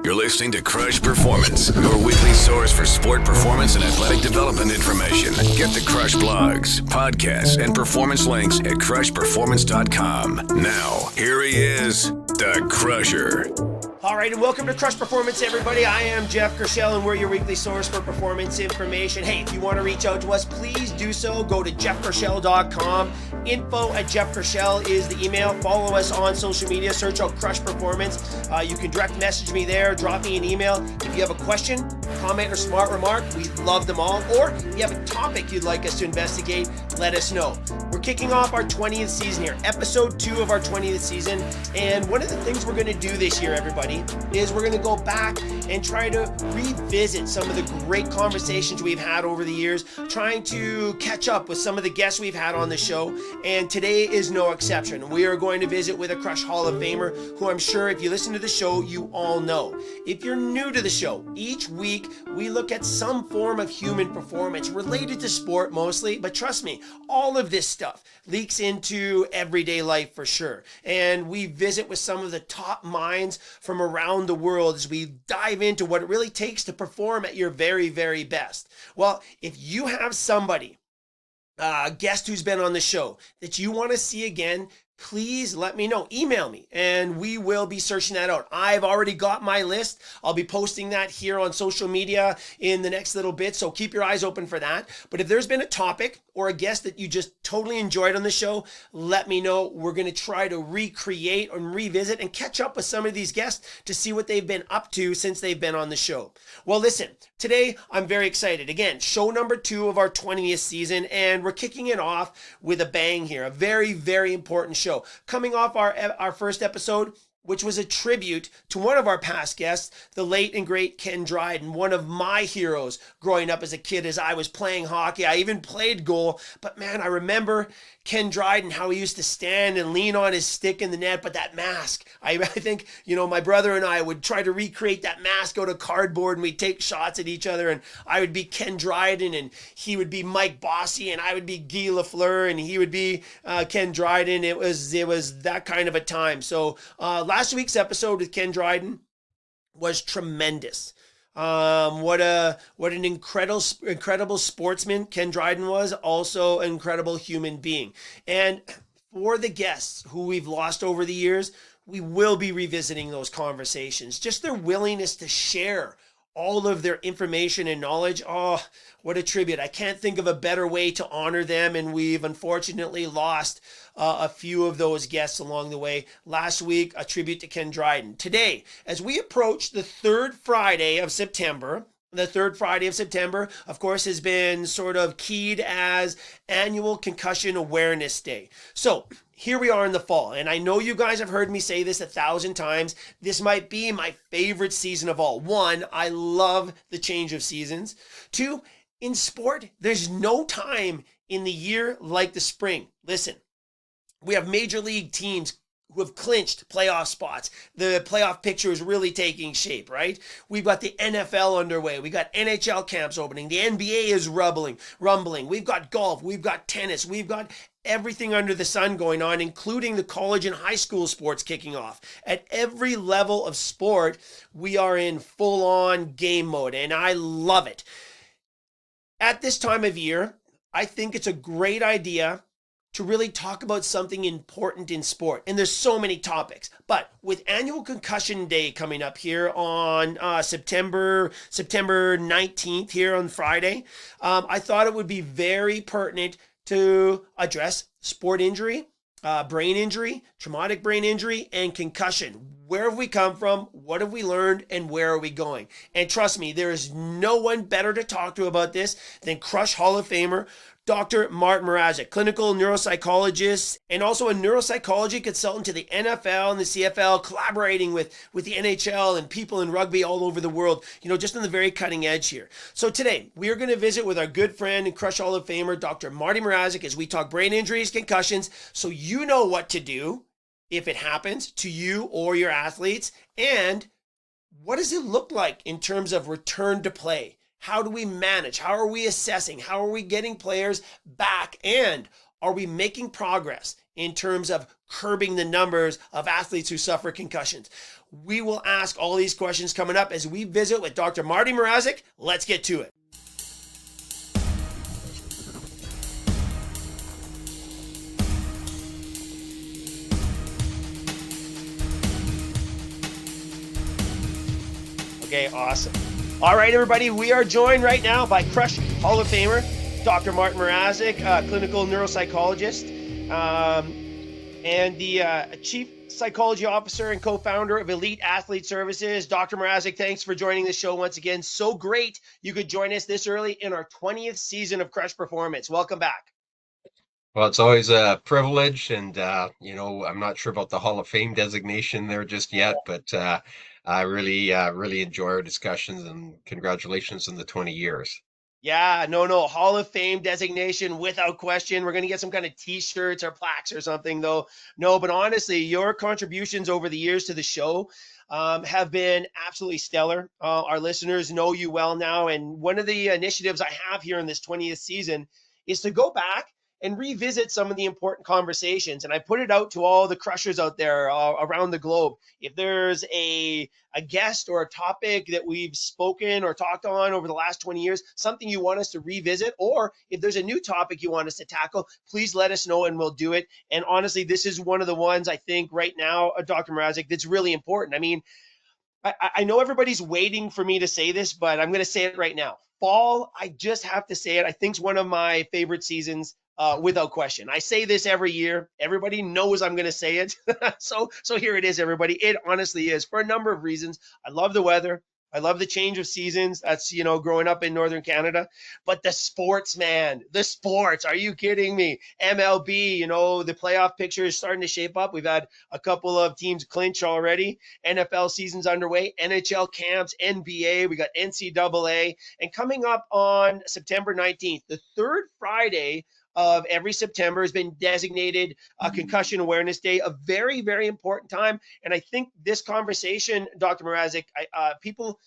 You're listening to Krush Performance, your weekly source for sport performance and athletic development information. Get the Krush blogs, podcasts, and performance links at crushperformance.com. Now, here he is, the Crusher. All right, and welcome to Krush Performance, everybody. I am Jeff Gershell, and we're your weekly source for performance information. Hey, if you want to reach out to us, please do so. Go to jeffgershell.com. Info@jeffgershell is the email. Follow us on social media. Search out Krush Performance. You can direct message me there. Drop me an email. If you have a question, comment, or smart remark, we love them all. Or if you have a topic you'd like us to investigate, let us know. We're kicking off our 20th season here, episode 2 of our 20th season. And one of the things we're going to do this year, everybody, is we're going to go back and try to revisit some of the great conversations we've had over the years, trying to catch up with some of the guests we've had on the show, and today is no exception. We are going to visit with a Krush Hall of Famer who I'm sure if you listen to the show, you all know. If you're new to the show, each week we look at some form of human performance related to sport mostly, but trust me, all of this stuff leaks into everyday life for sure. And we visit with some of the top minds from around the world as we dive into what it really takes to perform at your very, very best. Well, if you have somebody, a guest who's been on the show that you want to see again, please let me know. Email me and we will be searching that out. I've already got my list. I'll be posting that here on social media in the next little bit, so keep your eyes open for that. But if there's been a topic or a guest that you just totally enjoyed on the show, let me know. We're going to try to recreate and revisit and catch up with some of these guests to see what they've been up to since they've been on the show. Well, listen, today I'm very excited. Again, show number 2 of our 20th season, and we're kicking it off with a bang here. A very, very important show. Coming off our first episode, which was a tribute to one of our past guests, the late and great Ken Dryden, one of my heroes growing up as a kid as I was playing hockey. I even played goal, but man, I remember Ken Dryden, how he used to stand and lean on his stick in the net, but that mask, I think, my brother and I would try to recreate that mask out of cardboard, and we'd take shots at each other, and I would be Ken Dryden, and he would be Mike Bossy, and I would be Guy Lafleur, and he would be Ken Dryden. It was that kind of a time. So last week's episode with Ken Dryden was tremendous. What an incredible sportsman Ken Dryden was, also an incredible human being. And for the guests who we've lost over the years, we will be revisiting those conversations, just their willingness to share all of their information and knowledge. Oh, what a tribute. I can't think of a better way to honor them, and we've unfortunately lost a few of those guests along the way. Last week, a tribute to Ken Dryden. Today, as we approach the third Friday of September, of course, has been sort of keyed as Annual Concussion Awareness Day. So here we are in the fall, and I know you guys have heard me say this 1,000 times. This might be my favorite season of all. 1, I love the change of seasons. 2, in sport, there's no time in the year like the spring. Listen, we have major league teams who have clinched playoff spots. The playoff picture is really taking shape, right? We've got the NFL underway. We got NHL camps opening. The NBA is rumbling. We've got golf. We've got tennis. We've got everything under the sun going on, including the college and high school sports kicking off. At every level of sport, we are in full-on game mode, and I love it. At this time of year, I think it's a great idea to really talk about something important in sport. And there's so many topics. But with Annual Concussion Day coming up here on September 19th here on Friday, I thought it would be very pertinent to address sport injury, brain injury, traumatic brain injury, and concussion. Where have we come from? What have we learned? And where are we going? And trust me, there is no one better to talk to about this than Krush Hall of Famer, Dr. Marty Mrazik, clinical neuropsychologist, and also a neuropsychology consultant to the NFL and the CFL, collaborating with the NHL and people in rugby all over the world, just on the very cutting edge here. So today, we are going to visit with our good friend and Krush Hall of Famer, Dr. Marty Mrazik, as we talk brain injuries, concussions, so you know what to do if it happens to you or your athletes, and what does it look like in terms of return to play? How do we manage? How are we assessing? How are we getting players back? And are we making progress in terms of curbing the numbers of athletes who suffer concussions? We will ask all these questions coming up as we visit with Dr. Marty Mrazik. Let's get to it. Okay, awesome. All right, everybody, we are joined right now by Krush Hall of Famer, Dr. Martin Mrazik, clinical neuropsychologist, and the Chief Psychology Officer and co-founder of Elite Athlete Services. Dr. Mrazik, thanks for joining the show once again. So great you could join us this early in our 20th season of Krush Performance. Welcome back. Well, it's always a privilege, and I'm not sure about the Hall of Fame designation there just yet, but I really enjoy our discussions, and congratulations on the 20 years. Yeah, no, Hall of Fame designation without question. We're going to get some kind of t-shirts or plaques or something, though. No, but honestly, your contributions over the years to the show have been absolutely stellar. Our listeners know you well now, and one of the initiatives I have here in this 20th season is to go back and revisit some of the important conversations. And I put it out to all the crushers out there around the globe. If there's a guest or a topic that we've spoken or talked on over the last 20 years, something you want us to revisit, or if there's a new topic you want us to tackle, please let us know and we'll do it. And honestly, this is one of the ones I think right now, Dr. Mrazik, that's really important. I mean, I know everybody's waiting for me to say this, but I'm going to say it right now. Fall, I just have to say it. I think it's one of my favorite seasons, without question. I say this every year. Everybody knows I'm going to say it. So here it is, everybody. It honestly is for a number of reasons. I love the weather. I love the change of seasons. That's, growing up in Northern Canada. But the sports, man, the sports, are you kidding me? MLB, the playoff picture is starting to shape up. We've had a couple of teams clinch already. NFL season's underway, NHL camps, NBA, we got NCAA. And coming up on September 19th, the third Friday of every September has been designated Concussion Awareness Day, a very, very important time. And I think this conversation, Dr. Mrazik, people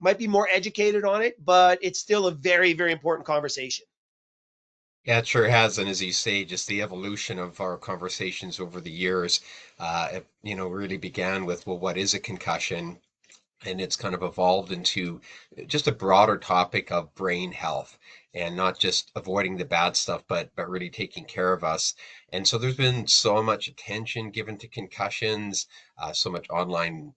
might be more educated on it, but it's still a very, very important conversation. Yeah, it sure has. And as you say, just the evolution of our conversations over the years, really began with, well, what is a concussion? And it's kind of evolved into just a broader topic of brain health, and not just avoiding the bad stuff, but really taking care of us. And so there's been so much attention given to concussions, so much online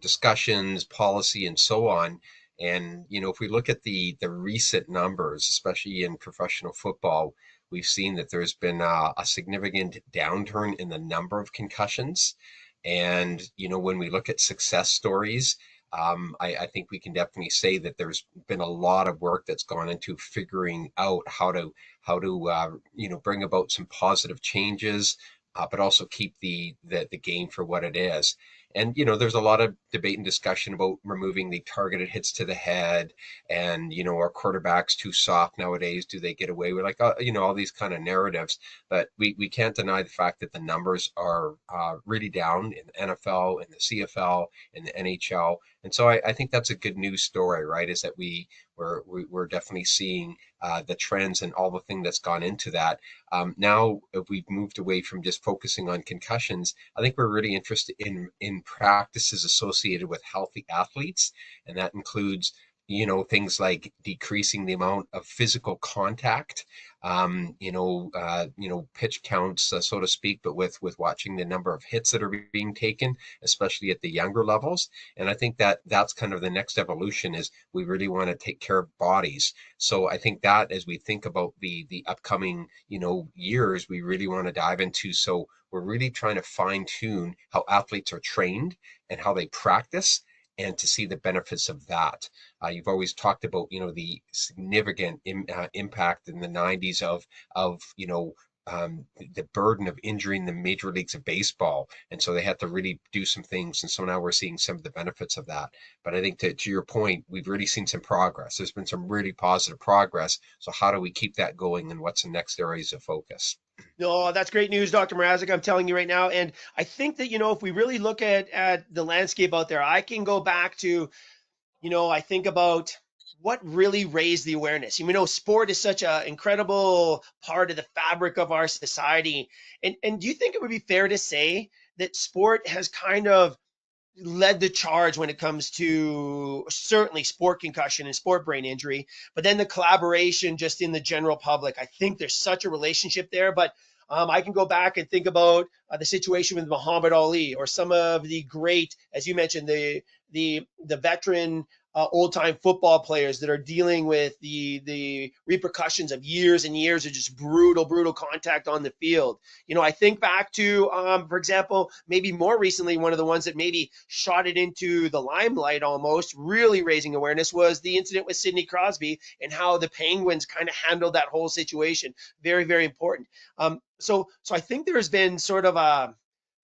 discussions, policy, and so on. And if we look at the recent numbers, especially in professional football, we've seen that there's been a significant downturn in the number of concussions. And, when we look at success stories, I think we can definitely say that there's been a lot of work that's gone into figuring out how to bring about some positive changes, but also keep the game for what it is. And, there's a lot of debate and discussion about removing the targeted hits to the head, and, are quarterbacks too soft nowadays? Do they get away with all these kind of narratives? But we can't deny the fact that the numbers are really down in the NFL, in the CFL, in the NHL. And so I think that's a good news story, right? Is that we're definitely seeing the trends and all the thing that's gone into that. Now, if we've moved away from just focusing on concussions, I think we're really interested in practices associated with healthy athletes, and that includes things like decreasing the amount of physical contact, pitch counts, so to speak, but with watching the number of hits that are being taken, especially at the younger levels. And I think that that's kind of the next evolution, is we really want to take care of bodies. So I think that as we think about the upcoming, years, we really want to dive into. So we're really trying to fine tune how athletes are trained and how they practice, and to see the benefits of that. You've always talked about, the significant impact in the 90s of the burden of injuring the major leagues of baseball. And so they had to really do some things. And so now we're seeing some of the benefits of that. But I think to your point, we've really seen some progress. There's been some really positive progress. So how do we keep that going, and what's the next areas of focus? No, that's great news, Dr. Mrazik. I'm telling you right now. And I think that, if we really look at the landscape out there, I can go back to, I think about what really raised the awareness. Sport is such an incredible part of the fabric of our society. And do you think it would be fair to say that sport has kind of led the charge when it comes to certainly sport concussion and sport brain injury, but then the collaboration just in the general public. I think there's such a relationship there, but I can go back and think about the situation with Muhammad Ali or some of the great, as you mentioned, the veteran old time football players that are dealing with the repercussions of years and years of just brutal contact on the field. I think back to, for example, maybe more recently, one of the ones that maybe shot it into the limelight almost, really raising awareness, was the incident with Sidney Crosby and how the Penguins kind of handled that whole situation. Very important. So I think there's been sort of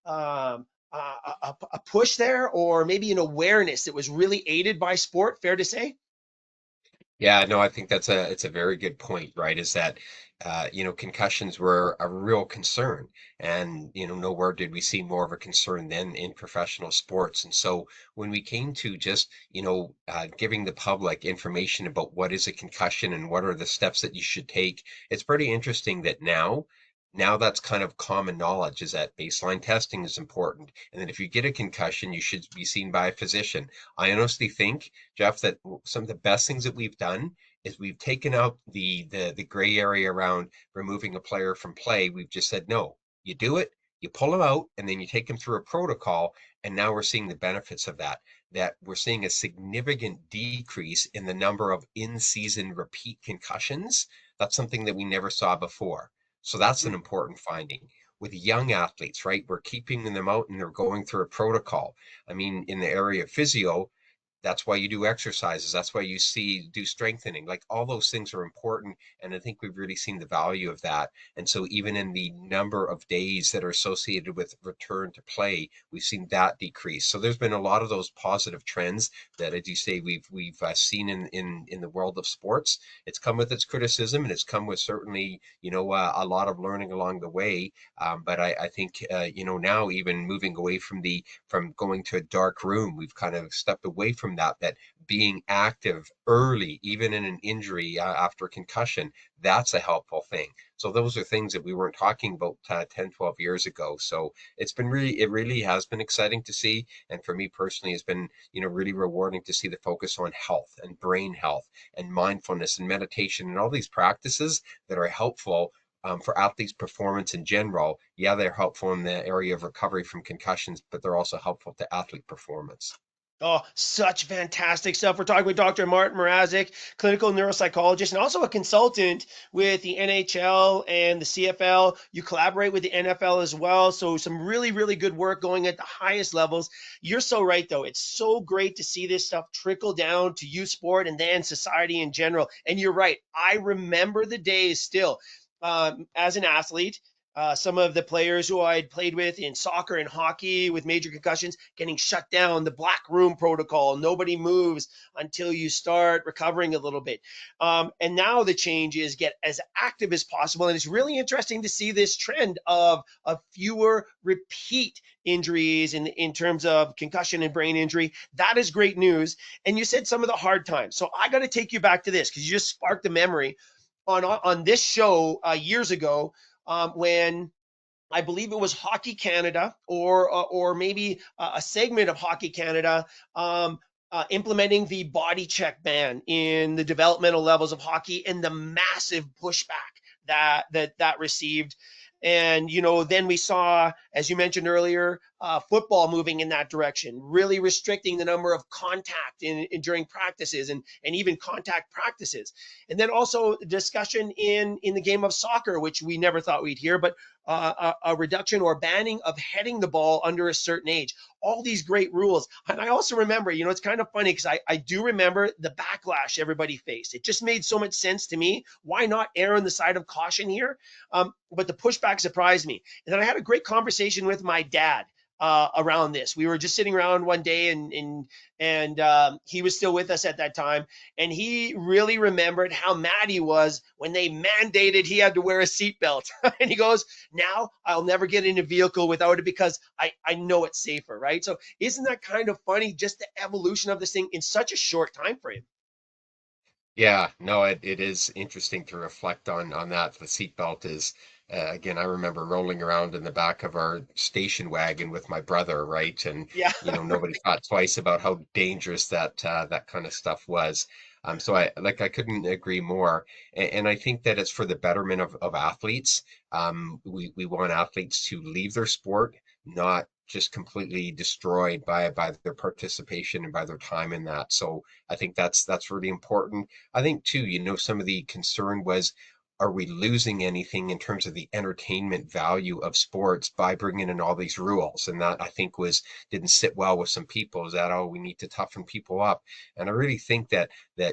um, a push there, or maybe an awareness that was really aided by sport. Fair to say? Yeah, no, I think it's a very good point, right? Is that concussions were a real concern, and nowhere did we see more of a concern than in professional sports. And so when we came to just giving the public information about what is a concussion and what are the steps that you should take, it's pretty interesting that now that's kind of common knowledge, is that baseline testing is important. And then if you get a concussion, you should be seen by a physician. I honestly think, Jeff, that some of the best things that we've done is we've taken out the gray area around removing a player from play. We've just said, no, you do it, you pull them out, and then you take them through a protocol. And now we're seeing the benefits of that we're seeing a significant decrease in the number of in-season repeat concussions. That's something that we never saw before. So that's an important finding. With young athletes, right? We're keeping them out and they're going through a protocol. I mean, in the area of physio, that's why you do exercises. That's why you do strengthening. Like, all those things are important. And I think we've really seen the value of that. And so even in the number of days that are associated with return to play, we've seen that decrease. So there's been a lot of those positive trends that, as you say, we've seen in the world of sports. It's come with its criticism, and it's come with certainly, a lot of learning along the way. But I think, now even moving away from going to a dark room, we've kind of stepped away from that being active early, even in an injury after a concussion, that's a helpful thing. So those are things that we weren't talking about 10, 12 years ago. So it really has been exciting to see. And for me personally, it's been, really rewarding to see the focus on health and brain health and mindfulness and meditation and all these practices that are helpful for athletes' performance in general. Yeah, they're helpful in the area of recovery from concussions, but they're also helpful to athlete performance. Oh, such fantastic stuff. We're talking with Dr. Martin Mrazik, clinical neuropsychologist, and also a consultant with the NHL and the CFL. You collaborate with the NFL as well. So some really good work going at the highest levels. You're so right, though. It's so great to see this stuff trickle down to youth sport and then society in general. And you're right. I remember the days still as an athlete. Some of the players who I'd played with in soccer and hockey with major concussions getting shut down, the black room protocol, nobody moves until you start recovering a little bit. And now the change is get as active as possible. And it's really interesting to see this trend of fewer repeat injuries in terms of concussion and brain injury. That is great news. And you said some of the hard times. So I got to take you back to this because you just sparked a memory on this show years ago, when I believe it was Hockey Canada or maybe a segment of Hockey Canada implementing the body check ban in the developmental levels of hockey, and the massive pushback that received. And then we saw, as you mentioned earlier, football moving in that direction, really restricting the number of contact during practices and even contact practices. And then also discussion in the game of soccer, which we never thought we'd hear, but a reduction or banning of heading the ball under a certain age. All these great rules. And I also remember, it's kind of funny because I do remember the backlash everybody faced. It just made so much sense to me. Why not err on the side of caution here? But the pushback surprised me. And then I had a great conversation with my dad around this. We were just sitting around one day, and he was still with us at that time, and he really remembered how mad he was when they mandated he had to wear a seatbelt. And he goes, "Now I'll never get in a vehicle without it because I know it's safer," right? So isn't that kind of funny, just the evolution of this thing in such a short time frame? Yeah, no, it is interesting to reflect on that. The seatbelt is again, I remember rolling around in the back of our station wagon with my brother, right? And Yeah. nobody thought twice about how dangerous that kind of stuff was. So I couldn't agree more. And I think that it's for the betterment of athletes. We want athletes to leave their sport, not just completely destroyed by their participation and by their time in that. So I think that's really important. I think too, some of the concern was, are we losing anything in terms of the entertainment value of sports by bringing in all these rules? And that I think didn't sit well with some people. Is that, oh, we need to toughen people up? And I really think that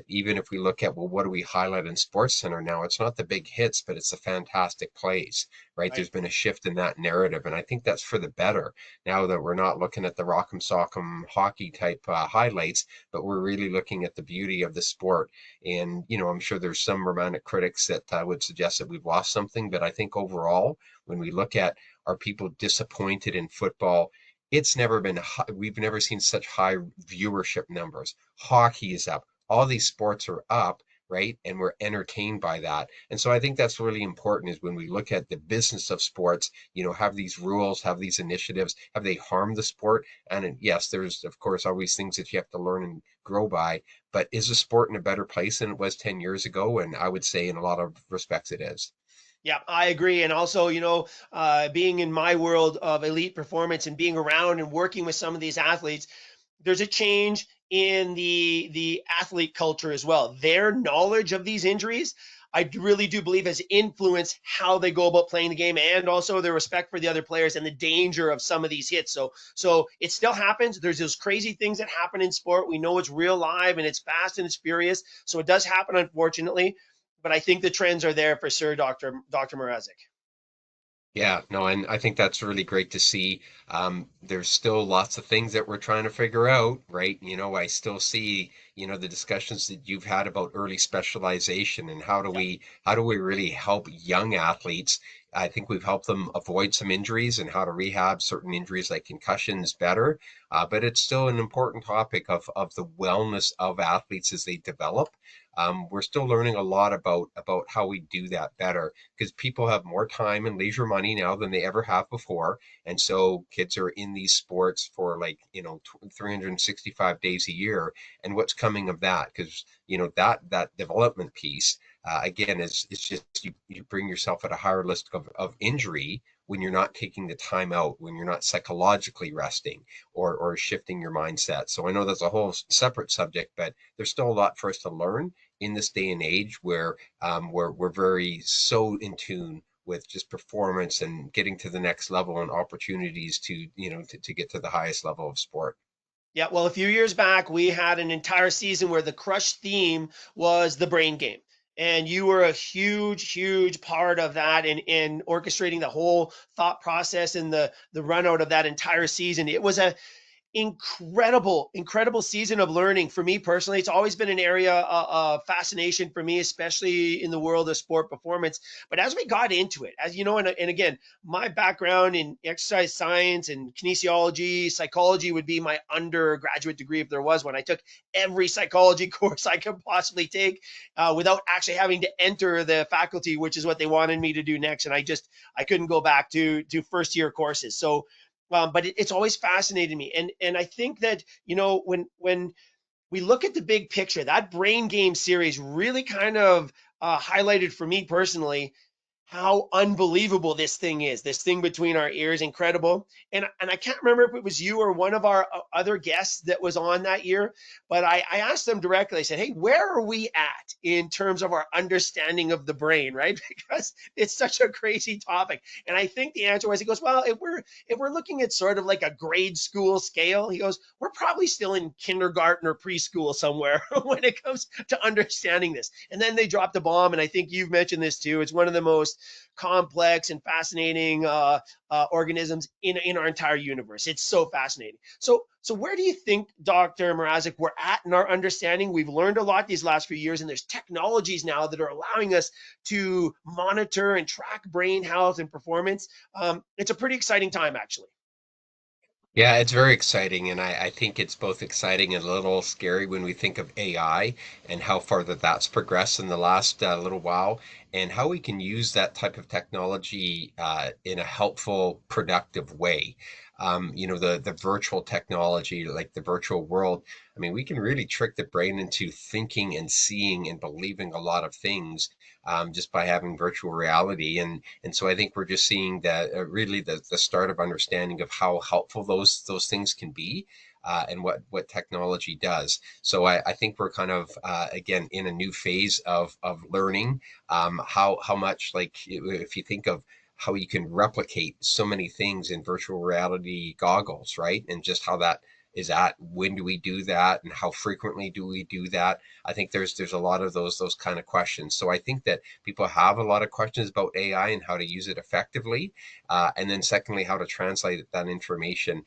even if we look at, well, what do we highlight in Sports Center now? It's not the big hits, but it's the fantastic plays, right? Right. There's been a shift in that narrative, and I think that's for the better. Now that we're not looking at the rock'em sock'em hockey type highlights, but we're really looking at the beauty of the sport. And, I'm sure there's some romantic critics that would suggest that we've lost something. But I think overall, when we look at, are people disappointed in football? It's never been high, we've never seen such high viewership numbers. Hockey is up. All these sports are up, right? And we're entertained by that. And so I think that's really important, is when we look at the business of sports, have these rules, have these initiatives, have they harmed the sport? And yes, there's of course always things that you have to learn and grow by, but is the sport in a better place than it was 10 years ago? And I would say in a lot of respects it is. Yeah, I agree. And also, being in my world of elite performance and being around and working with some of these athletes, there's a change in the athlete culture as well. Their knowledge of these injuries, I really do believe, has influenced how they go about playing the game, and also their respect for the other players and the danger of some of these hits. So it still happens. There's those crazy things that happen in sport. We know it's real live and it's fast and it's furious. So it does happen, unfortunately. But I think the trends are there for sure, Dr. Mrazik. Yeah, no, and I think that's really great to see. There's still lots of things that we're trying to figure out, right? I still see, the discussions that you've had about early specialization and Yeah. how do we really help young athletes? I think we've helped them avoid some injuries and how to rehab certain injuries like concussions better. But it's still an important topic of the wellness of athletes as they develop. We're still learning a lot about how we do that better, because people have more time and leisure money now than they ever have before. And so kids are in these sports for 365 days a year. And what's coming of that? Because, that development piece, again, it's just you bring yourself at a higher risk of injury when you're not taking the time out, when you're not psychologically resting or shifting your mindset. So I know that's a whole separate subject, but there's still a lot for us to learn in this day and age where we're very so in tune with just performance and getting to the next level and opportunities to get to the highest level of sport. Yeah, well, a few years back, we had an entire season where the Crush theme was the brain game. And you were a huge, huge part of that in orchestrating the whole thought process and the run out of that entire season. It was a incredible season of learning for me personally. It's always been an area of fascination for me, especially in the world of sport performance. But as we got into it, as you know, and again, my background in exercise science and kinesiology, psychology would be my undergraduate degree if there was one. I took every psychology course I could possibly take without actually having to enter the faculty, which is what they wanted me to do next. And I couldn't go back to first year courses. So but it's always fascinated me, and I think that when we look at the big picture, that brain game series really kind of highlighted for me personally how unbelievable this thing is. This thing between our ears, incredible. And I can't remember if it was you or one of our other guests that was on that year, but I asked them directly. I said, "Hey, where are we at in terms of our understanding of the brain?" Right? Because it's such a crazy topic. And I think the answer was, he goes, "Well, if we're looking at sort of like a grade school scale, he goes, we're probably still in kindergarten or preschool somewhere when it comes to understanding this." And then they dropped the bomb, and I think you've mentioned this too. It's one of the most complex and fascinating organisms in our entire universe. It's so fascinating. So where do you think, Dr. Mrazik, we're at in our understanding? We've learned a lot these last few years, and there's technologies now that are allowing us to monitor and track brain health and performance. It's a pretty exciting time, actually. Yeah, it's very exciting, and I think it's both exciting and a little scary when we think of AI and how far that's progressed in the last little while, and how we can use that type of technology in a helpful, productive way. The virtual technology, like the virtual world, I mean, we can really trick the brain into thinking and seeing and believing a lot of things just by having virtual reality. And so I think we're just seeing that really the start of understanding of how helpful those things can be. And what technology does. So I think we're kind of again in a new phase of learning how much, like, if you think of how you can replicate so many things in virtual reality goggles, right? And just how that is at, when do we do that, and how frequently do we do that? I think there's a lot of those kind of questions. So I think that people have a lot of questions about AI and how to use it effectively, and then secondly, how to translate that information.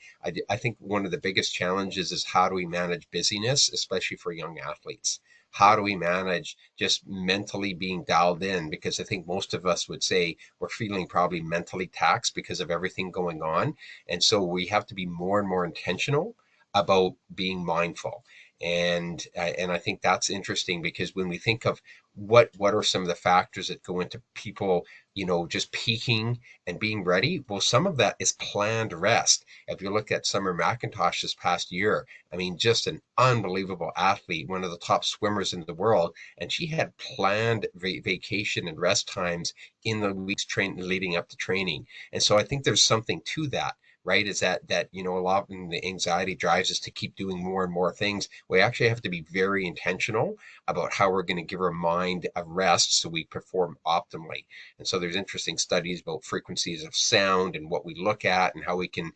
I think one of the biggest challenges is how do we manage busyness, especially for young athletes. How do we manage just mentally being dialed in? Because I think most of us would say we're feeling probably mentally taxed because of everything going on. And so we have to be more and more intentional about being mindful. And I think that's interesting because when we think of what are some of the factors that go into people, just peaking and being ready, well, some of that is planned rest. If you look at Summer McIntosh this past year, I mean, just an unbelievable athlete, one of the top swimmers in the world, and she had planned vacation and rest times in the weeks leading up to training. And so I think there's something to that, right? Is that a lot of the anxiety drives us to keep doing more and more things. We actually have to be very intentional about how we're going to give our mind a rest so we perform optimally. And so there's interesting studies about frequencies of sound and what we look at and how we can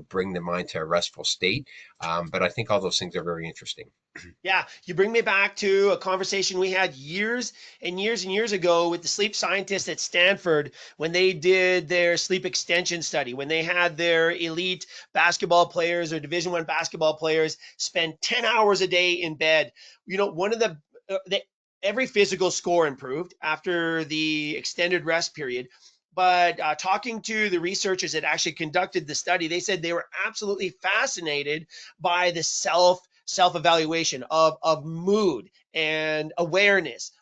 bring the mind to a restful state. But I think all those things are very interesting. Yeah, you bring me back to a conversation we had years and years and years ago with the sleep scientists at Stanford when they did their sleep extension study, when they had their elite basketball players or Division I basketball players spend 10 hours a day in bed. One of every physical score improved after the extended rest period. But talking to the researchers that actually conducted the study, they said they were absolutely fascinated by the self evaluation of mood and awareness,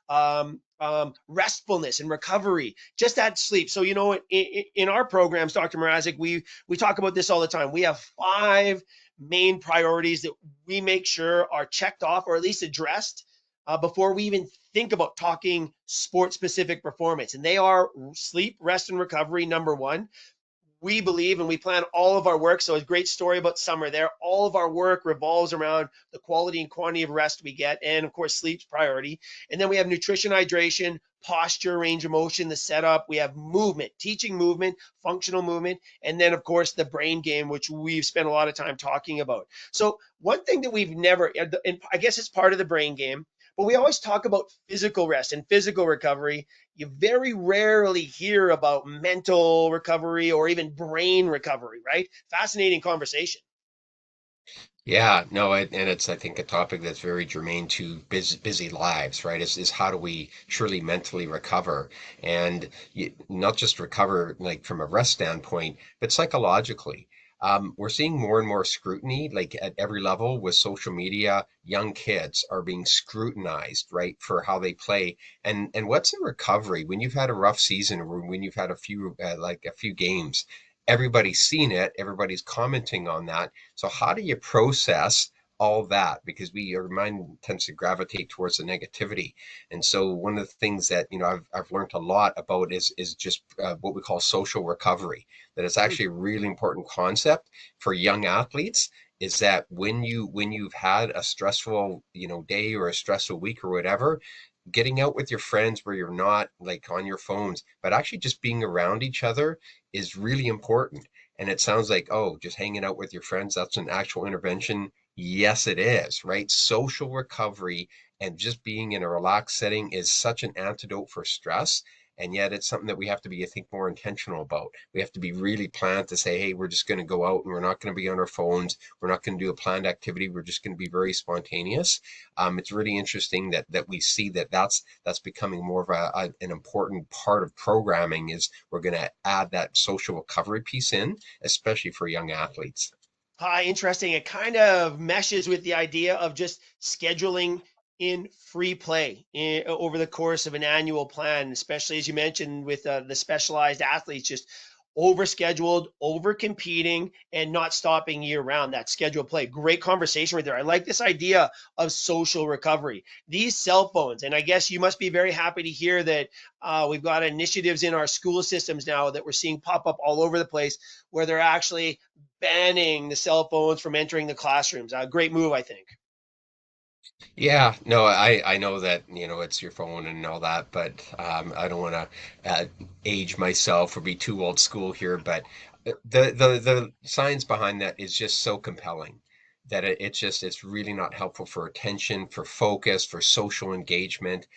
restfulness and recovery, just that sleep. So in our programs, Dr. Mrazik, we talk about this all the time. We have 5 main priorities that we make sure are checked off or at least addressed before we even think about talking sport specific performance. And they are sleep, rest, and recovery, number one. We believe and we plan all of our work. So a great story about summer there. All of our work revolves around the quality and quantity of rest we get. And of course, sleep's priority. And then we have nutrition, hydration, posture, range of motion, the setup. We have movement, teaching movement, functional movement. And then of course, the brain game, which we've spent a lot of time talking about. So one thing that we've never, and I guess it's part of the brain game, but we always talk about physical rest and physical recovery. You very rarely hear about mental recovery or even brain recovery, right? Fascinating conversation. Yeah, no, and it's, I think, a topic that's very germane to busy lives, right? Is how do we truly mentally recover, and not just recover like from a rest standpoint, but psychologically. We're seeing more and more scrutiny, like at every level with social media. Young kids are being scrutinized, right, for how they play. And what's a recovery when you've had a rough season or when you've had a few games? Everybody's seen it, everybody's commenting on that. So how do you process all that? Because our mind tends to gravitate towards the negativity. And so one of the things that I've learned a lot about is just what we call social recovery. That it's actually a really important concept for young athletes. Is that when you've had a stressful day or a stressful week or whatever, getting out with your friends where you're not like on your phones, but actually just being around each other is really important. And it sounds like, oh, just hanging out with your friends, that's an actual intervention. Yes, it is, right? Social recovery and just being in a relaxed setting is such an antidote for stress. And yet it's something that we have to be, I think, more intentional about. We have to be really planned to say, hey, we're just going to go out and we're not going to be on our phones. We're not going to do a planned activity. We're just going to be very spontaneous. It's really interesting that we see that's becoming more of an important part of programming. Is we're going to add that social recovery piece in, especially for young athletes. Hi, interesting. It kind of meshes with the idea of just scheduling in free play over the course of an annual plan, especially as you mentioned with the specialized athletes, just over scheduled, over competing, and not stopping year round. That scheduled play. Great conversation right there. I like this idea of social recovery. These cell phones, and I guess you must be very happy to hear that we've got initiatives in our school systems now that we're seeing pop up all over the place where they're actually banning the cell phones from entering the classrooms. A great move, I think. Yeah, no, I know that, it's your phone and all that, but I don't want to age myself or be too old school here, but the science behind that is just so compelling that it's really not helpful for attention, for focus, for social engagement.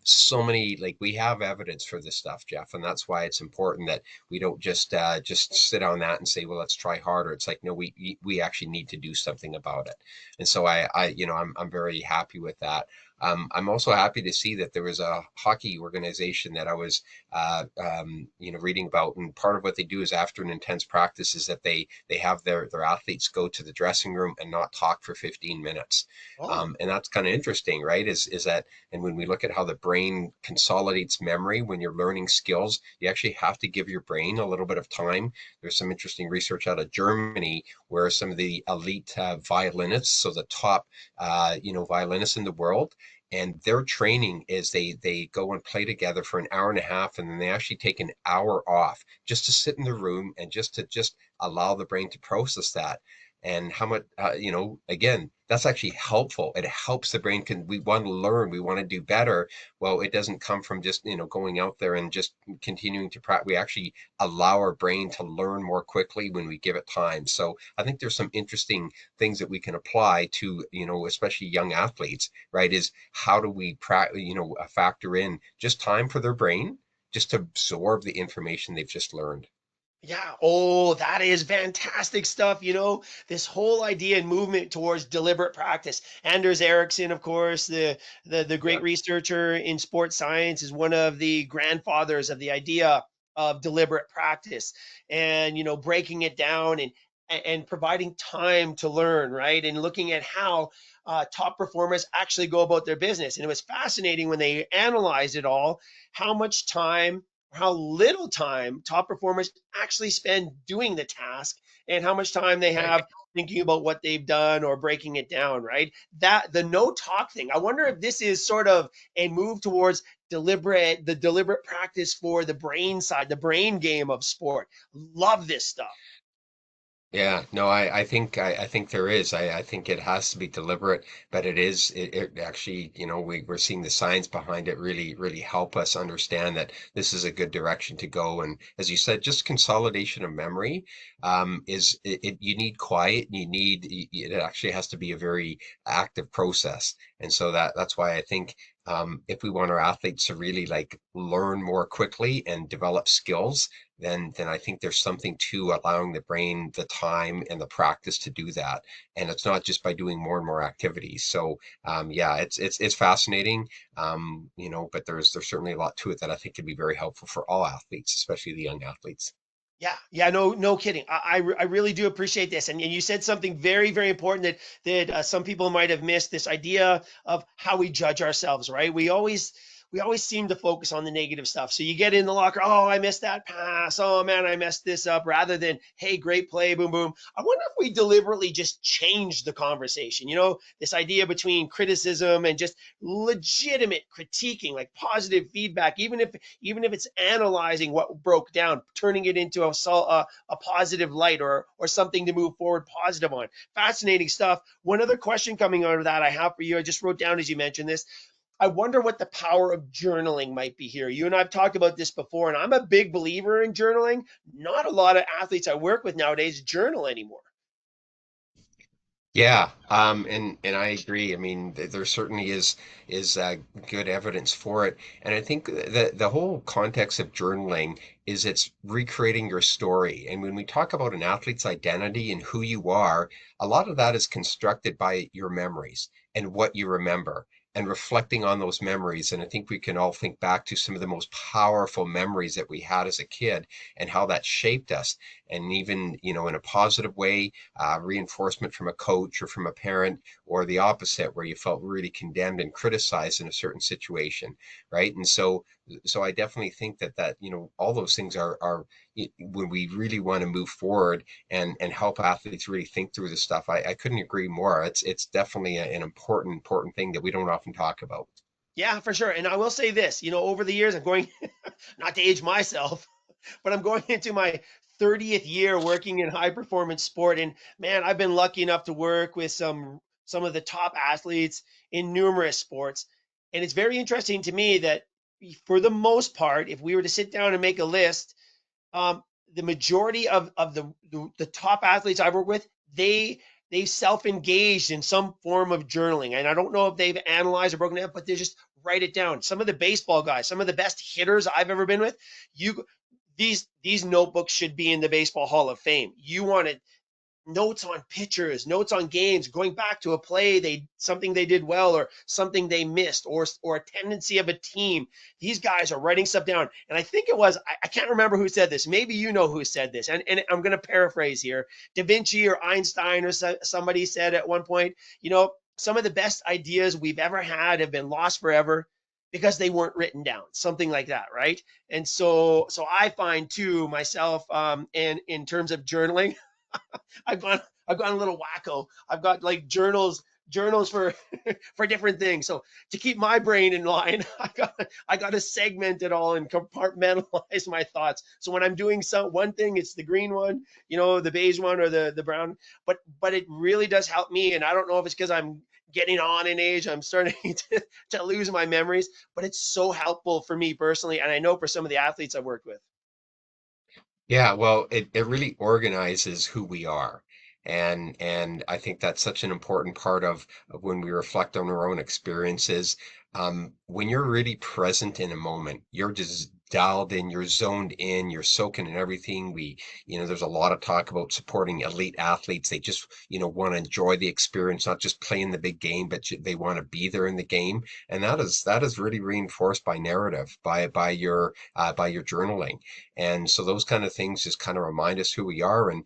So many, like, we have evidence for this stuff, Jeff, and that's why it's important that we don't just sit on that and say, well, let's try harder. It's like, no, we actually need to do something about it. And so I'm very happy with that. I'm also happy to see that there was a hockey organization that I was, reading about, and part of what they do is after an intense practice is that they have their athletes go to the dressing room and not talk for 15 minutes, Oh, and that's kind of interesting, right? Is that, and when we look at how the brain consolidates memory when you're learning skills, you actually have to give your brain a little bit of time. There's some interesting research out of Germany where some of the elite violinists, so the top, violinists in the world, and their training is they go and play together for an hour and a half, and then they actually take an hour off just to sit in the room and just allow the brain to process that. And how much, again, that's actually helpful. It helps the brain. We want to learn, we want to do better. Well, it doesn't come from just, going out there and just continuing to practice. We actually allow our brain to learn more quickly when we give it time. So I think there's some interesting things that we can apply to, especially young athletes, right? Is how do we factor in just time for their brain just to absorb the information they've just learned. yeah. Oh, that is fantastic stuff. This whole idea and movement towards deliberate practice. Anders Ericsson, of course, the Yeah. great researcher in sports science, is one of the grandfathers of the idea of deliberate practice and breaking it down and providing time to learn, right? And looking at how top performers actually go about their business. And it was fascinating when they analyzed it all, how much time, how little time top performers actually spend doing the task and how much time they Right. have thinking about what they've done or breaking it down, right? That the no talk thing. I wonder if this is sort of a move towards the deliberate practice for the brain side, the brain game of sport. Love this stuff. Yeah, no, I think there is. I think it has to be deliberate, but it actually, we're seeing the science behind it really help us understand that this is a good direction to go. And as you said, just consolidation of memory, you need quiet, it actually has to be a very active process. And so that's why I think, if we want our athletes to really like learn more quickly and develop skills, then I think there's something to allowing the brain the time and the practice to do that. And it's not just by doing more and more activities. So yeah, it's fascinating. But there's certainly a lot to it that I think can be very helpful for all athletes, especially the young athletes. Yeah, yeah, no kidding. I really do appreciate this, and you said something very, very important that some people might have missed. This idea of how we judge ourselves, right? We always seem to focus on the negative stuff. So you get in the locker, oh, I missed that pass. Oh man, I messed this up. Rather than, hey, great play, boom, boom. I wonder if we deliberately just change the conversation. This idea between criticism and just legitimate critiquing, like positive feedback, even if it's analyzing what broke down, turning it into a positive light or something to move forward positive on. Fascinating stuff. One other question coming out of that I have for you, I just wrote down as you mentioned this. I wonder what the power of journaling might be here. You and I've talked about this before, and I'm a big believer in journaling. Not a lot of athletes I work with nowadays journal anymore. Yeah, and I agree. I mean, there certainly is good evidence for it, and I think the whole context of journaling is it's recreating your story. And when we talk about an athlete's identity and who you are, a lot of that is constructed by your memories and what you remember and reflecting on those memories. And I think we can all think back to some of the most powerful memories that we had as a kid and how that shaped us, and even, in a positive way, reinforcement from a coach or from a parent, or the opposite, where you felt really condemned and criticized in a certain situation, right? And so I definitely think that all those things are when we really want to move forward and help athletes really think through this stuff. I couldn't agree more. It's definitely an important thing that we don't often talk about. Yeah, for sure. And I will say this, over the years, I'm going, not to age myself, but I'm going into my 30th year working in high performance sport. And man, I've been lucky enough to work with some of the top athletes in numerous sports. And it's very interesting to me that for the most part, if we were to sit down and make a list, um, the majority of the top athletes I've worked with, they self-engaged in some form of journaling. And I don't know if they've analyzed or broken it up, but they just write it down. Some of the baseball guys, some of the best hitters I've ever been with, you these notebooks should be in the Baseball Hall of Fame. You want to notes on pitchers, notes on games, going back to a play something they did well or something they missed, or a tendency of a team. These guys are writing stuff down. And I think it was, I can't remember who said this. Maybe you know who said this. And I'm going to paraphrase here. Da Vinci or Einstein or somebody said at one point, some of the best ideas we've ever had have been lost forever because they weren't written down, something like that, right? And so I find too myself, and in terms of journaling, I've gone I've gone a little wacko. I've got like journals for for different things. So to keep my brain in line, I got to segment it all and compartmentalize my thoughts. So when I'm doing one thing, it's the green one, the beige one or the brown. But it really does help me. And I don't know if it's because I'm getting on in age, I'm starting to lose my memories, but it's so helpful for me personally. And I know for some of the athletes I've worked with. Yeah, well, it really organizes who we are. And I think that's such an important part of when we reflect on our own experiences. When you're really present in a moment, you're just dialed in, you're zoned in, you're soaking in everything. There's a lot of talk about supporting elite athletes. They just, want to enjoy the experience, not just playing the big game, but they want to be there in the game. And that is really reinforced by narrative, by your journaling. And so those kind of things just kind of remind us who we are. And,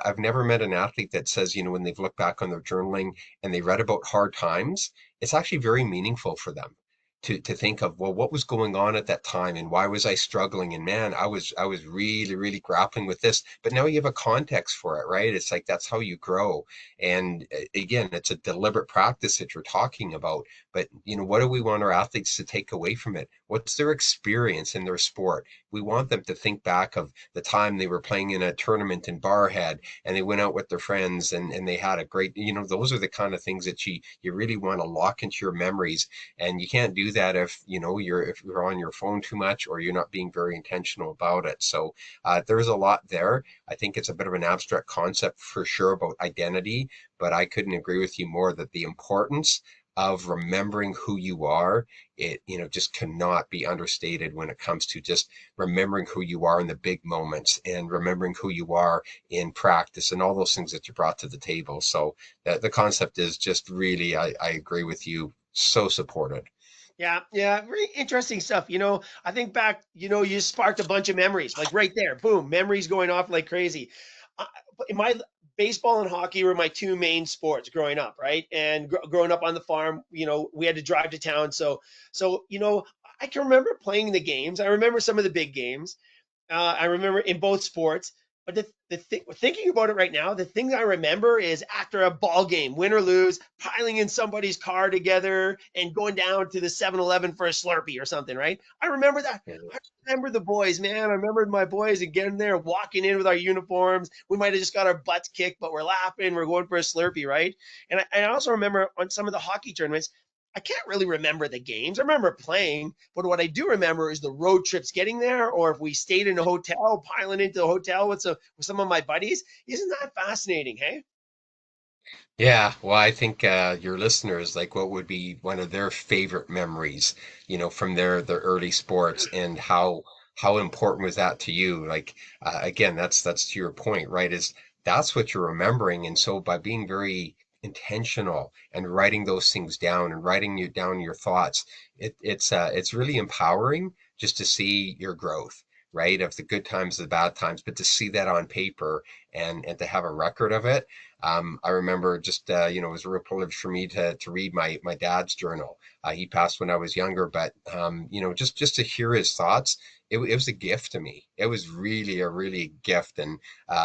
I've never met an athlete that says, when they've looked back on their journaling and they read about hard times, it's actually very meaningful for them to think of, well, what was going on at that time and why was I struggling? And man, I was really, really grappling with this. But now you have a context for it, right? It's like that's how you grow. And again, it's a deliberate practice that you're talking about. But what do we want our athletes to take away from it? What's their experience in their sport? We want them to think back of the time they were playing in a tournament in Barhead and they went out with their friends and they had a great, those are the kind of things that you really want to lock into your memories. And you can't do that if you're on your phone too much or you're not being very intentional about it. So there's a lot there. I think it's a bit of an abstract concept for sure about identity, but I couldn't agree with you more that the importance of remembering who you are, it just cannot be understated when it comes to just remembering who you are in the big moments and remembering who you are in practice and all those things that you brought to the table. So that the concept is just really, I agree with you, so supported. Yeah, yeah, very interesting stuff. I think back, you sparked a bunch of memories, like right there, boom, memories going off like crazy. Uh, in my baseball and hockey were my two main sports growing up, right? And growing up on the farm, we had to drive to town, so I can remember playing the games. I remember some of the big games. I remember in both sports. But thinking about it right now, the thing I remember is after a ball game, win or lose, piling in somebody's car together and going down to the 7-Eleven for a Slurpee or something, right? I remember that. I remember the boys, man. I remember my boys and getting there, walking in with our uniforms. We might have just got our butts kicked, but we're laughing. We're going for a Slurpee, right? And I also remember on some of the hockey tournaments, I can't really remember the games. I remember playing, but what I do remember is the road trips getting there, or if we stayed in a hotel, piling into the hotel with some of my buddies. Isn't that fascinating? Hey. Yeah, well, I think your listeners, like, what would be one of their favorite memories, from their early sports, and how important was that to you? Like, again, that's to your point, right? Is that's what you're remembering, and so by being very intentional and writing those things down and writing down your thoughts, it's really empowering just to see your growth, right? Of the good times, the bad times, but to see that on paper and to have a record of it. I remember just, it was a real privilege for me to read my dad's journal. He passed when I was younger, but, just to hear his thoughts, it was a gift to me. It was really really gift. And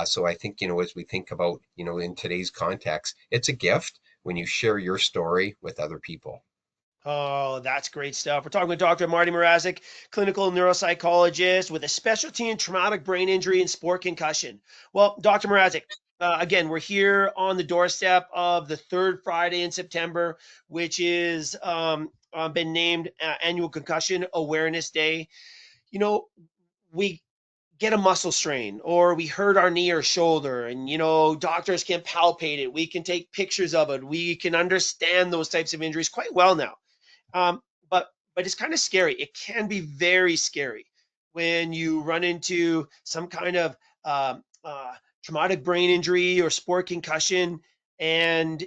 so I think, as we think about, in today's context, it's a gift when you share your story with other people. Oh, that's great stuff. We're talking with Dr. Marty Mrazik, clinical neuropsychologist with a specialty in traumatic brain injury and sport concussion. Well, Dr. Mrazik, again, we're here on the doorstep of the third Friday in September, which is been named Annual Concussion Awareness Day. You know, we get a muscle strain or we hurt our knee or shoulder, and doctors can palpate it, we can take pictures of it, we can understand those types of injuries quite well now. um, but it's kind of scary. It can be very scary when you run into some kind of traumatic brain injury or sport concussion, and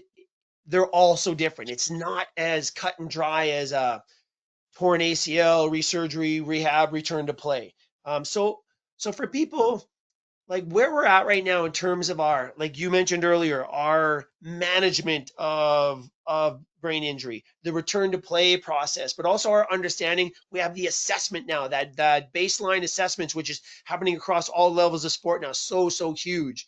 they're all so different. It's not as cut and dry as a torn ACL, resurgery, rehab, return to play. So for people like where we're at right now in terms of our, like you mentioned earlier, our management of brain injury, the return to play process, but also our understanding, we have the assessment now, that baseline assessments, which is happening across all levels of sport now, so huge.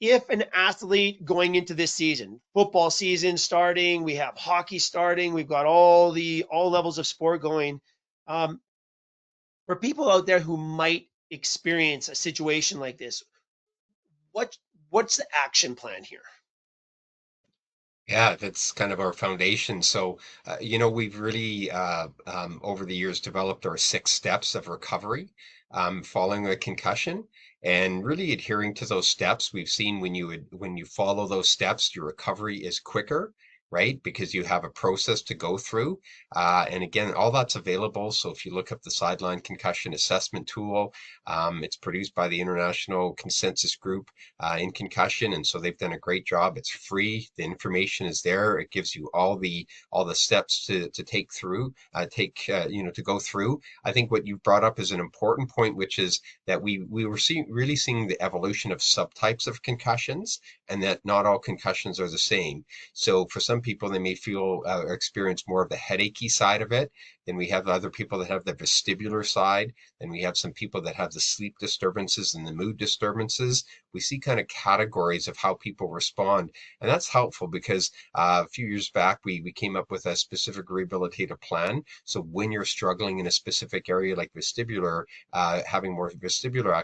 If an athlete going into this season, football season starting, we have hockey starting, we've got all levels of sport going. um, for people out there who might experience a situation like this, what what's the action plan here? Yeah, that's kind of our foundation. So, we've really, over the years, developed our 6 steps of recovery following a concussion, and really adhering to those steps. We've seen when you follow those steps, your recovery is quicker, right? Because you have a process to go through. And again, all that's available. So if you look up the Sideline Concussion Assessment Tool, it's produced by the International Consensus Group in concussion, and so they've done a great job. It's free. The information is there. It gives you all the steps to take through, to go through. I think what you brought up is an important point, which is that we were really seeing the evolution of subtypes of concussions, and that not all concussions are the same. So for some people, they may feel or experience more of the headachy side of it. Then we have other people that have the vestibular side. Then we have some people that have the sleep disturbances and the mood disturbances. We see kind of categories of how people respond. And that's helpful because a few years back, we came up with a specific rehabilitative plan. So when you're struggling in a specific area like vestibular, having more vestibular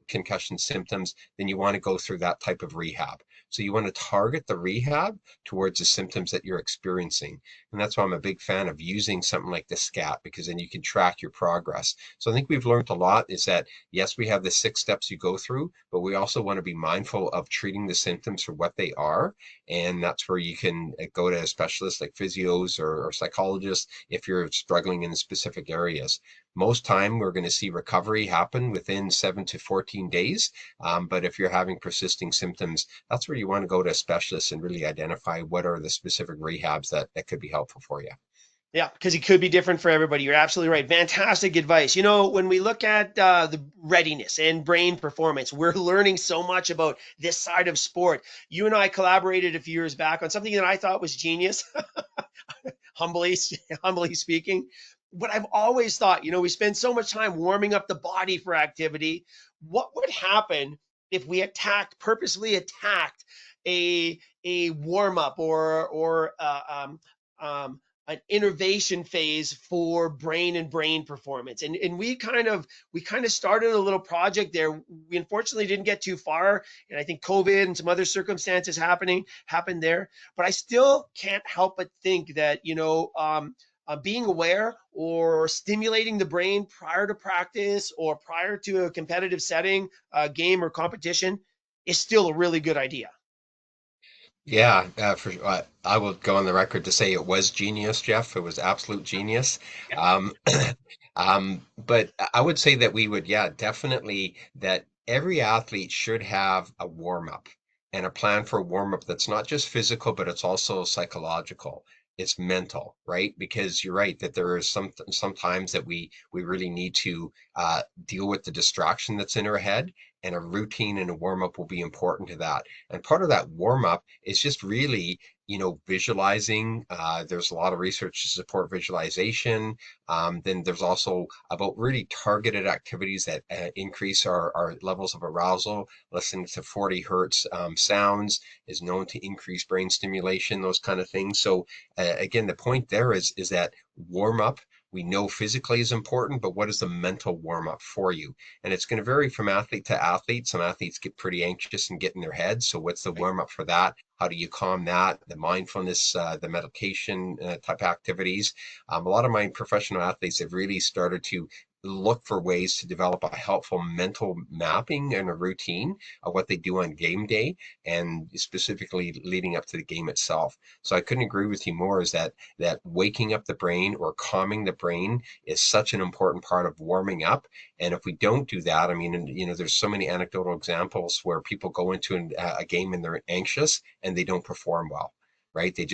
concussion symptoms, then you want to go through that type of rehab. So you want to target the rehab towards the symptoms that you're experiencing. And that's why I'm a big fan of using something like the SCAT, because then you can track your progress. So I think we've learned a lot is that, yes, we have the 6 steps you go through, but we also want to be mindful of treating the symptoms for what they are. And that's where you can go to a specialist like physios or psychologists if you're struggling in specific areas. Most time we're going to see recovery happen within 7 to 14 days. But if you're having persisting symptoms, that's where you want to go to a specialist and really identify what are the specific rehabs that could be helpful for you. Yeah, because it could be different for everybody. You're absolutely right. Fantastic advice. When we look at the readiness and brain performance, we're learning so much about this side of sport. You and I collaborated a few years back on something that I thought was genius, humbly, humbly speaking. But I've always thought, we spend so much time warming up the body for activity. What would happen if we purposely attacked a warm up or an innovation phase for brain and brain performance? And we kind of started a little project there. We unfortunately didn't get too far, and I think COVID and some other circumstances happened there. But I still can't help but think that being aware or stimulating the brain prior to practice or prior to a competitive setting, game or competition, is still a really good idea. Yeah, I will go on the record to say it was genius, Jeff. It was absolute genius. Yeah. Um, but I would say that we would, yeah, definitely that every athlete should have a warm up and a plan for a warm up that's not just physical, but it's also psychological. It's mental, right? Because you're right that there is sometimes that we really need to deal with the distraction that's in our head, and a routine and a warm up will be important to that. And part of that warm up is just really, visualizing. There's a lot of research to support visualization. Then there's also about really targeted activities that increase our levels of arousal. Listening to 40 hertz sounds is known to increase brain stimulation, those kind of things. So again, the point there is that warm up. We know physically is important, but what is the mental warm up for you? And it's going to vary from athlete to athlete. Some athletes get pretty anxious and get in their head. So what's the Right. warm up for that? How do you calm that? The mindfulness, the meditation type activities. A lot of my professional athletes have really started to look for ways to develop a helpful mental mapping and a routine of what they do on game day and specifically leading up to the game itself. So I couldn't agree with you more is that waking up the brain or calming the brain is such an important part of warming up. And if we don't do that, I mean, there's so many anecdotal examples where people go into a game and they're anxious and they don't perform well, right? They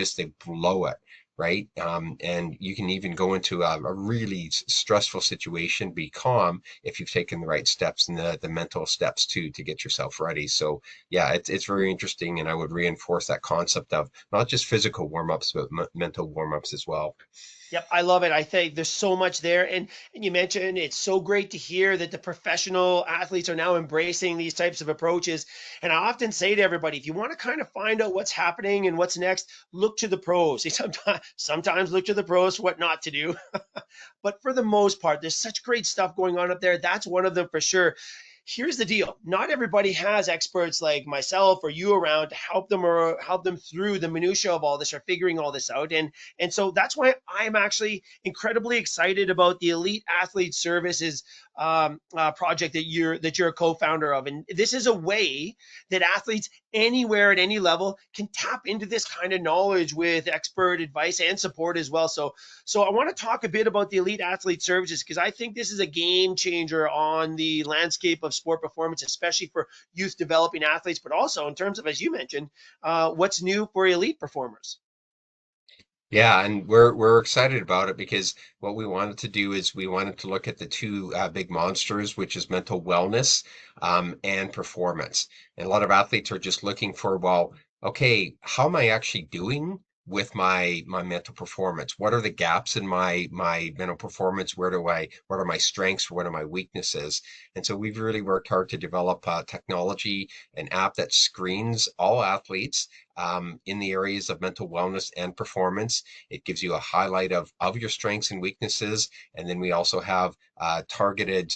blow it, right? And you can even go into a really stressful situation, be calm if you've taken the right steps and the mental steps to get yourself ready. So yeah, it's very interesting, and I would reinforce that concept of not just physical warm-ups, but mental warm-ups as well. Yep, I love it. I think there's so much there. And you mentioned it's so great to hear that the professional athletes are now embracing these types of approaches. And I often say to everybody, if you want to kind of find out what's happening and what's next, look to the pros. Sometimes look to the pros for what not to do. But for the most part, there's such great stuff going on up there. That's one of them for sure. Here's the deal. Not everybody has experts like myself or you around to help them or help them through the minutia of all this or figuring all this out. And so that's why I'm actually incredibly excited about the Elite Athlete Services project that you're a co-founder of. And this is a way that athletes anywhere at any level can tap into this kind of knowledge with expert advice and support as well. So I want to talk a bit about the Elite Athlete Services because I think this is a game changer on the landscape of sport performance, especially for youth developing athletes, but also in terms of, as you mentioned, what's new for elite performers. Yeah, and we're excited about it because what we wanted to do is we wanted to look at the two big monsters, which is mental wellness and performance. And a lot of athletes are just looking for, well, okay, how am I actually doing with my mental performance? What are the gaps in my mental performance? What are my strengths? What are my weaknesses? And so we've really worked hard to develop technology, an app that screens all athletes in the areas of mental wellness and performance. It gives you a highlight of your strengths and weaknesses. And then we also have targeted,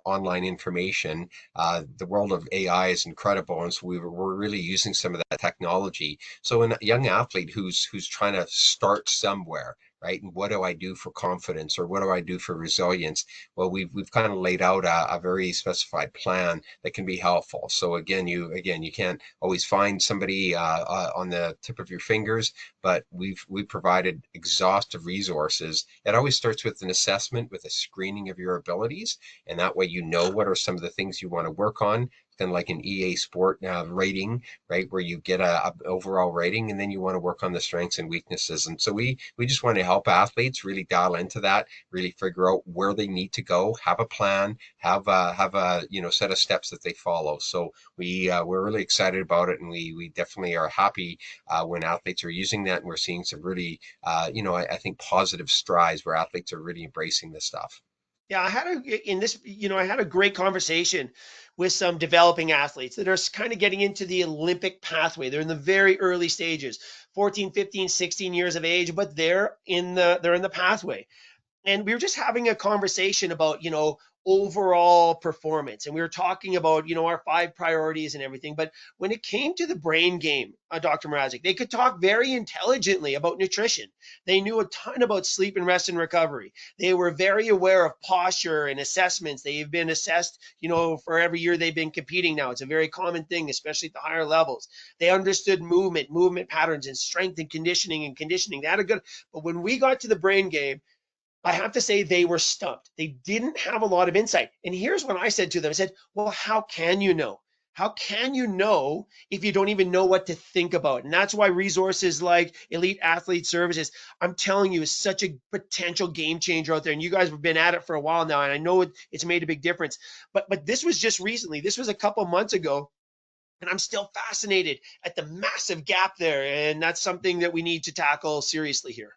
online information. The world of AI is incredible. And so we're really using some of that technology. So a young athlete who's trying to start somewhere, right? And what do I do for confidence or what do I do for resilience? Well, we've kind of laid out a very specified plan that can be helpful. So again, you can't always find somebody on the tip of your fingers, but we've provided exhaustive resources. It always starts with an assessment, with a screening of your abilities, and that way you know what are some of the things you want to work on. Kind of like an EA Sport rating, right, where you get a overall rating, and then you want to work on the strengths and weaknesses. And so we just want to help athletes really dial into that, really figure out where they need to go, have a plan, have a set of steps that they follow. So we're really excited about it, and we definitely are happy when athletes are using that, and we're seeing some really I think positive strides where athletes are really embracing this stuff. Yeah, I had a great conversation with some developing athletes that are kind of getting into the Olympic pathway. They're in the very early stages, 14, 15, 16 years of age, but they're in the pathway. And we were just having a conversation about overall performance. And we were talking about, our 5 priorities and everything. But when it came to the brain game, Dr. Mrazik, they could talk very intelligently about nutrition. They knew a ton about sleep and rest and recovery. They were very aware of posture and assessments. They've been assessed, for every year they've been competing now. It's a very common thing, especially at the higher levels. They understood movement patterns and strength and conditioning. They had a good, but when we got to the brain game, I have to say they were stumped. They didn't have a lot of insight. And here's what I said to them. I said, well, how can you know? How can you know if you don't even know what to think about? And that's why resources like Elite Athlete Services, I'm telling you, is such a potential game changer out there. And you guys have been at it for a while now, and I know it's made a big difference. But this was just recently. This was a couple months ago. And I'm still fascinated at the massive gap there. And that's something that we need to tackle seriously here.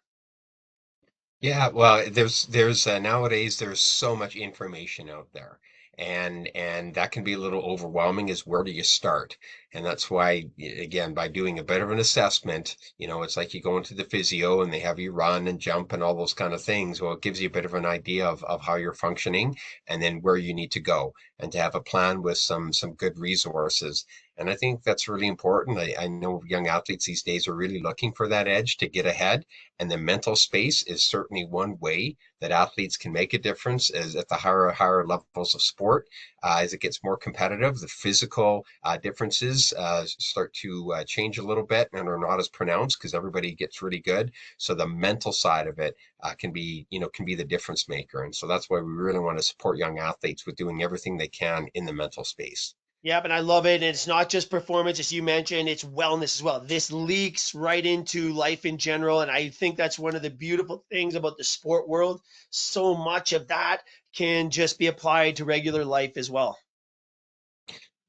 Yeah, well, there's nowadays there's so much information out there, and that can be a little overwhelming. Is where do you start? And that's why, again, by doing a bit of an assessment, it's like you go into the physio and they have you run and jump and all those kind of things. Well, it gives you a bit of an idea of how you're functioning and then where you need to go, and to have a plan with some good resources. And I think that's really important. I know young athletes these days are really looking for that edge to get ahead. And the mental space is certainly one way that athletes can make a difference as at the higher levels of sport. As it gets more competitive, the physical differences start to change a little bit and are not as pronounced because everybody gets really good. So the mental side of it can be the difference maker. And so that's why we really want to support young athletes with doing everything they can in the mental space. Yeah, and I love it. And it's not just performance, as you mentioned, it's wellness as well. This leaks right into life in general. And I think that's one of the beautiful things about the sport world. So much of that can just be applied to regular life as well.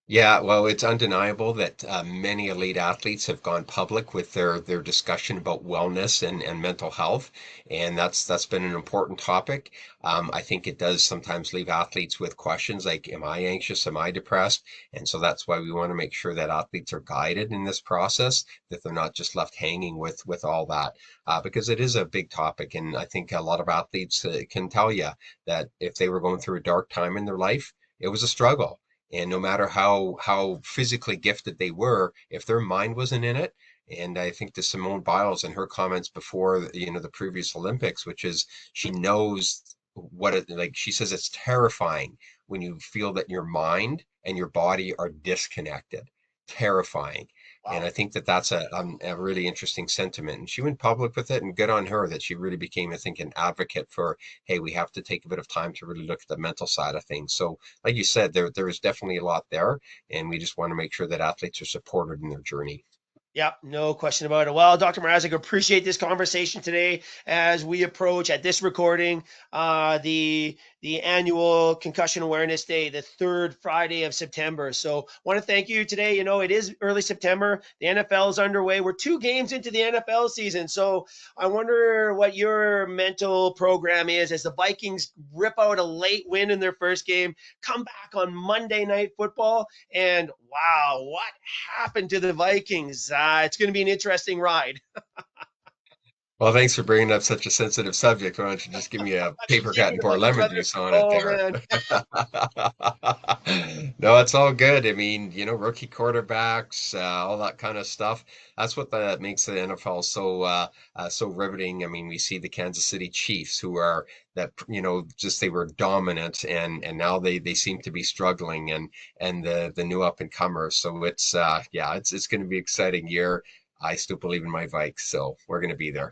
Yeah, well, it's undeniable that many elite athletes have gone public with their discussion about wellness and mental health, and that's been an important topic. I think it does sometimes leave athletes with questions like, "Am I anxious? Am I depressed?" And so that's why we want to make sure that athletes are guided in this process, that they're not just left hanging with all that, because it is a big topic, and I think a lot of athletes can tell you that if they were going through a dark time in their life, it was a struggle. And no matter how physically gifted they were, if their mind wasn't in it, and I think to Simone Biles and her comments before, the previous Olympics, which is she knows what it like. She says it's terrifying when you feel that your mind and your body are disconnected. Terrifying. And I think that that's a really interesting sentiment. And she went public with it, and good on her that she really became, I think, an advocate for, hey, we have to take a bit of time to really look at the mental side of things. So, like you said, there is definitely a lot there, and we just want to make sure that athletes are supported in their journey. Yeah, no question about it. Well, Dr. Mrazik, appreciate this conversation today as we approach at this recording the annual Concussion Awareness Day, the third Friday of September. So want to thank you today. It is early September. The NFL is underway. We're 2 games into the NFL season. So I wonder what your mental program is as the Vikings rip out a late win in their first game, come back on Monday Night Football, and wow, what happened to the Vikings? It's going to be an interesting ride. Well, thanks for bringing up such a sensitive subject. Why don't you just give me a paper cut and pour lemon juice on it there? No, it's all good. I mean, rookie quarterbacks, all that kind of stuff. That's what that makes the NFL so riveting. I mean, we see the Kansas City Chiefs, who are that just they were dominant, and now they seem to be struggling, and the new up and comers. So it's going to be an exciting year. I still believe in my Vikes, so we're going to be there.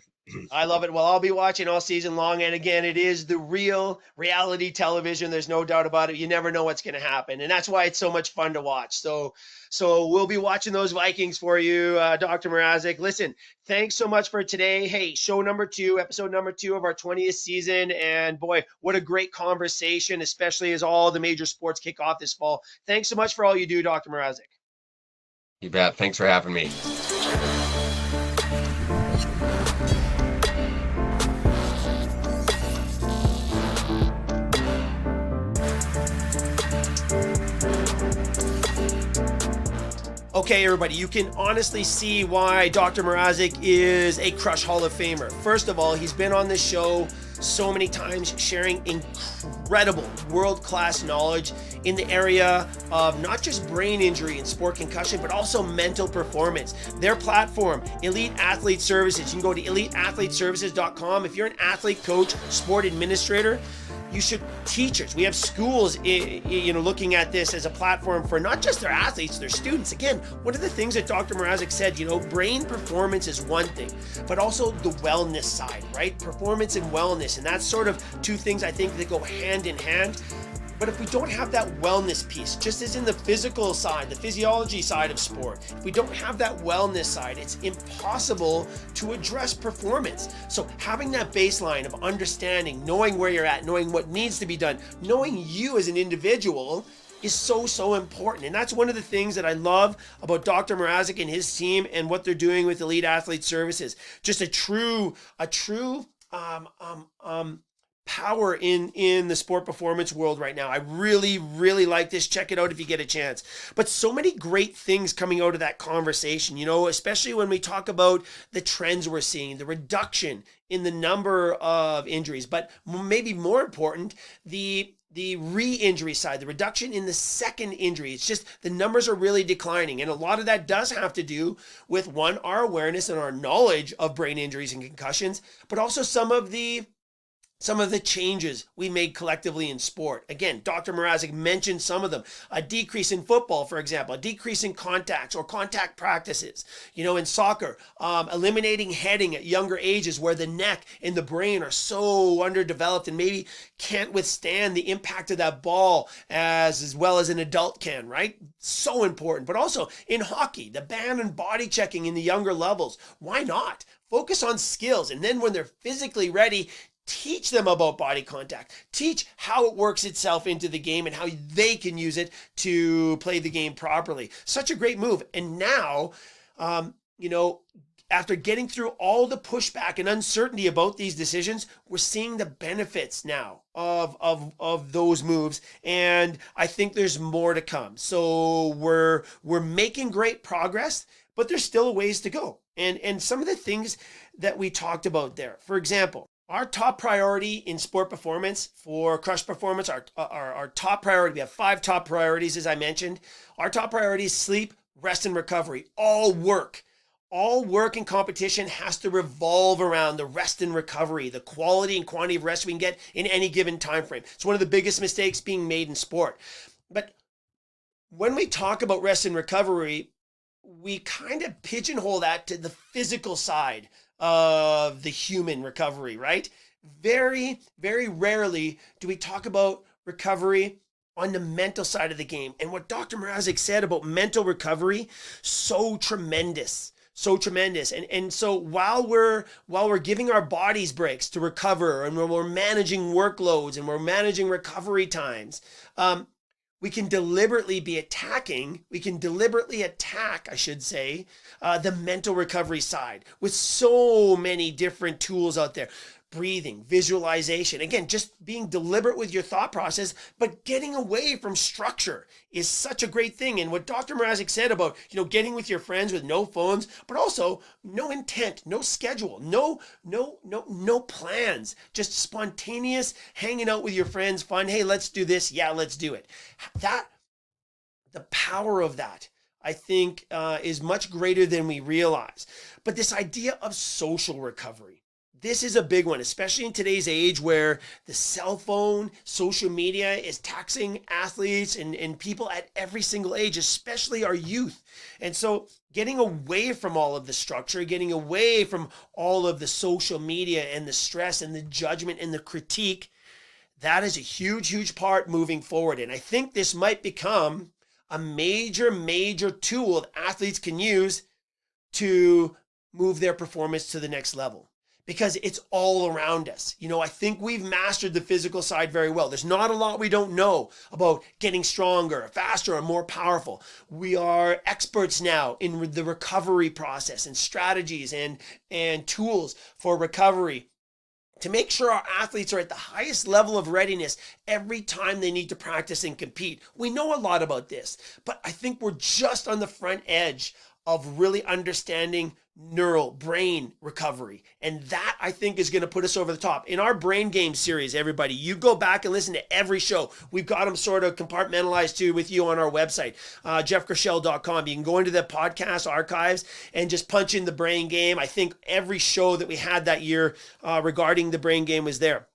I love it. Well, I'll be watching all season long. And again, it is the real reality television. There's no doubt about it. You never know what's going to happen. And that's why it's so much fun to watch. So we'll be watching those Vikings for you, Dr. Mrazik. Listen, thanks so much for today. Hey, episode number 2 of our 20th season. And boy, what a great conversation, especially as all the major sports kick off this fall. Thanks so much for all you do, Dr. Mrazik. You bet. Thanks for having me. Okay, Okay, everybody, you can honestly see why Dr. Mrazik is a Krush Hall of Famer. First of all, he's been on this show so many times sharing incredible world-class knowledge in the area of not just brain injury and sport concussion, but also mental performance. Their platform, Elite Athlete Services, you can go to eliteathleteservices.com. If you're an athlete, coach, sport administrator, you should, teachers, we have schools, looking at this as a platform for not just their athletes, their students. Again, one of the things that Dr. Mrazik said, brain performance is one thing, but also the wellness side, right? Performance and wellness. And that's sort of two things I think that go hand in hand. But if we don't have that wellness piece, just as in the physical side, the physiology side of sport, if we don't have that wellness side, it's impossible to address performance. So having that baseline of understanding, knowing where you're at, knowing what needs to be done, knowing you as an individual is so important. And that's one of the things that I love about Dr. Mrazik and his team and what they're doing with Elite Athlete Services. Just a true power in the sport performance world right now. I really like this. Check it out if you get a chance. But so many great things coming out of that conversation, especially when we talk about the trends we're seeing, the reduction in the number of injuries, but maybe more important, the re-injury side, the reduction in the second injury. It's just the numbers are really declining. And a lot of that does have to do with, one, our awareness and our knowledge of brain injuries and concussions, but also some of the changes we made collectively in sport. Again, Dr. Mrazik mentioned some of them. A decrease in football, for example, a decrease in contacts or contact practices. In soccer, eliminating heading at younger ages where the neck and the brain are so underdeveloped and maybe can't withstand the impact of that ball as well as an adult can, right? So important. But also in hockey, the ban on body checking in the younger levels. Why not? Focus on skills. And then when they're physically ready, teach them about body contact. Teach how it works itself into the game and how they can use it to play the game properly. Such a great move. And now, after getting through all the pushback and uncertainty about these decisions, we're seeing the benefits now of those moves. And I think there's more to come. So we're making great progress, but there's still a ways to go. And some of the things that we talked about there, for example, our top priority in sport performance for Krush Performance, our top priority, we have 5 top priorities, as I mentioned. Our top priority is sleep, rest, and recovery. All work and competition has to revolve around the rest and recovery, the quality and quantity of rest we can get in any given time frame. It's one of the biggest mistakes being made in sport. But when we talk about rest and recovery, we kind of pigeonhole that to the physical side of the human recovery, right? Very, very rarely do we talk about recovery on the mental side of the game. And what Dr. Mrazik said about mental recovery, so tremendous. And so while we're giving our bodies breaks to recover, and when we're managing workloads and we're managing recovery times, we can deliberately attack, I should say, the mental recovery side with so many different tools out there. Breathing, visualization. Again, just being deliberate with your thought process, but getting away from structure is such a great thing. And what Dr. Mrazik said about, getting with your friends with no phones, but also no intent, no schedule, no plans, just spontaneous hanging out with your friends, fun. Hey, let's do this. Yeah, let's do it. The power of that, I think, is much greater than we realize. But this idea of social recovery, this is a big one, especially in today's age where the cell phone, social media is taxing athletes and people at every single age, especially our youth. And so getting away from all of the structure, getting away from all of the social media and the stress and the judgment and the critique, that is a huge part moving forward. And I think this might become a major tool that athletes can use to move their performance to the next level. Because it's all around us. I think we've mastered the physical side very well. There's not a lot we don't know about getting stronger, faster, and more powerful. We are experts now in the recovery process and strategies and tools for recovery. to make sure our athletes are at the highest level of readiness every time they need to practice and compete. We know a lot about this, but I think we're just on the front edge of really understanding brain recovery. And that, I think, is going to put us over the top. In our Brain Game series, everybody, you go back and listen to every show. We've got them sort of compartmentalized too with you on our website, jeffkrushell.com. You can go into the podcast archives and just punch in the Brain Game. I think every show that we had that year regarding the Brain Game was there.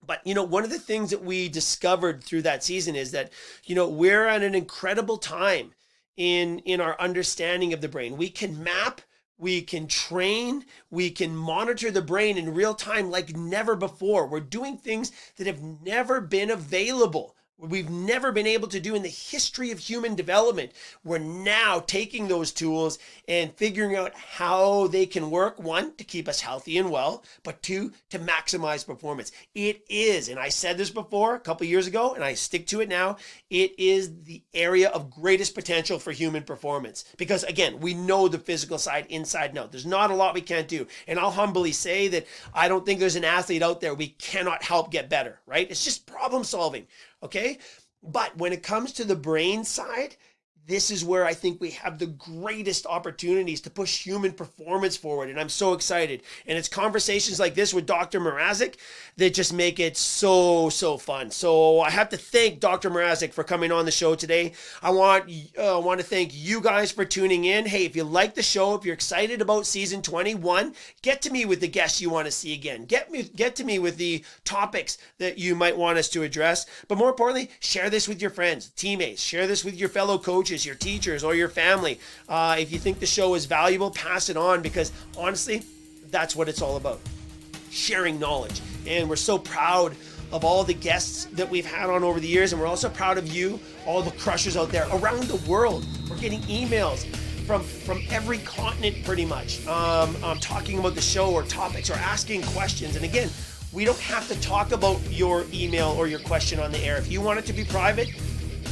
But, one of the things that we discovered through that season is that, we're at an incredible time in our understanding of the brain. We can map, we can train, we can monitor the brain in real time like never before. We're doing things that have never been available. We've never been able to do in the history of human development. We're now taking those tools and figuring out how they can work, one, to keep us healthy and well, but two, to maximize performance. It is, and I said this before a couple years ago, and I stick to it now, it is the area of greatest potential for human performance. Because again, we know the physical side inside and out. There's not a lot we can't do. And I'll humbly say that I don't think there's an athlete out there we cannot help get better, right? It's just problem solving. Okay. But when it comes to the brain side, this is where I think we have the greatest opportunities to push human performance forward. And I'm so excited. And it's conversations like this with Dr. Mrazik that just make it so fun. So I have to thank Dr. Mrazik for coming on the show today. I want to thank you guys for tuning in. Hey, if you like the show, if you're excited about season 21, get to me with the guests you want to see again. Get to me with the topics that you might want us to address. But more importantly, share this with your friends, teammates. Share this with your fellow coaches, your teachers, or your family. If you think the show is valuable, pass it on, because honestly, that's what it's all about. Sharing knowledge. And we're so proud of all the guests that we've had on over the years, and we're also proud of you, all the crushers out there around the world. We're getting emails from every continent pretty much, talking about the show or topics or asking questions. And again, we don't have to talk about your email or your question on the air. If you want it to be private,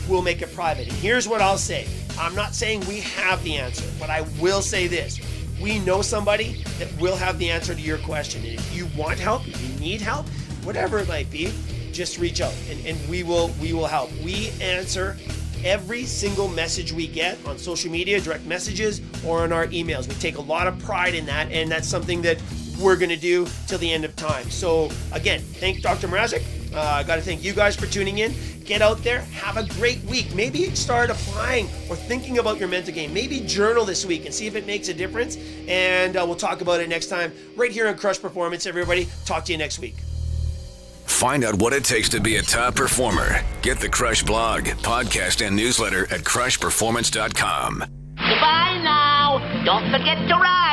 we'll make it private. And here's what I'll say. I'm not saying we have the answer, but I will say this. We know somebody that will have the answer to your question. And if you want help, if you need help, whatever it might be, just reach out and we will help. We answer every single message we get on social media, direct messages, or on our emails. We take a lot of pride in that, and that's something that we're going to do till the end of time. So again, thank Dr. Mrazik. I got to thank you guys for tuning in. Get out there, have a great week. Maybe start applying or thinking about your mental game. Maybe journal this week and see if it makes a difference. And we'll talk about it next time right here on Crush Performance, everybody. Talk to you next week. Find out what it takes to be a top performer. Get the Crush blog, podcast, and newsletter at crushperformance.com. Goodbye now. Don't forget to ride.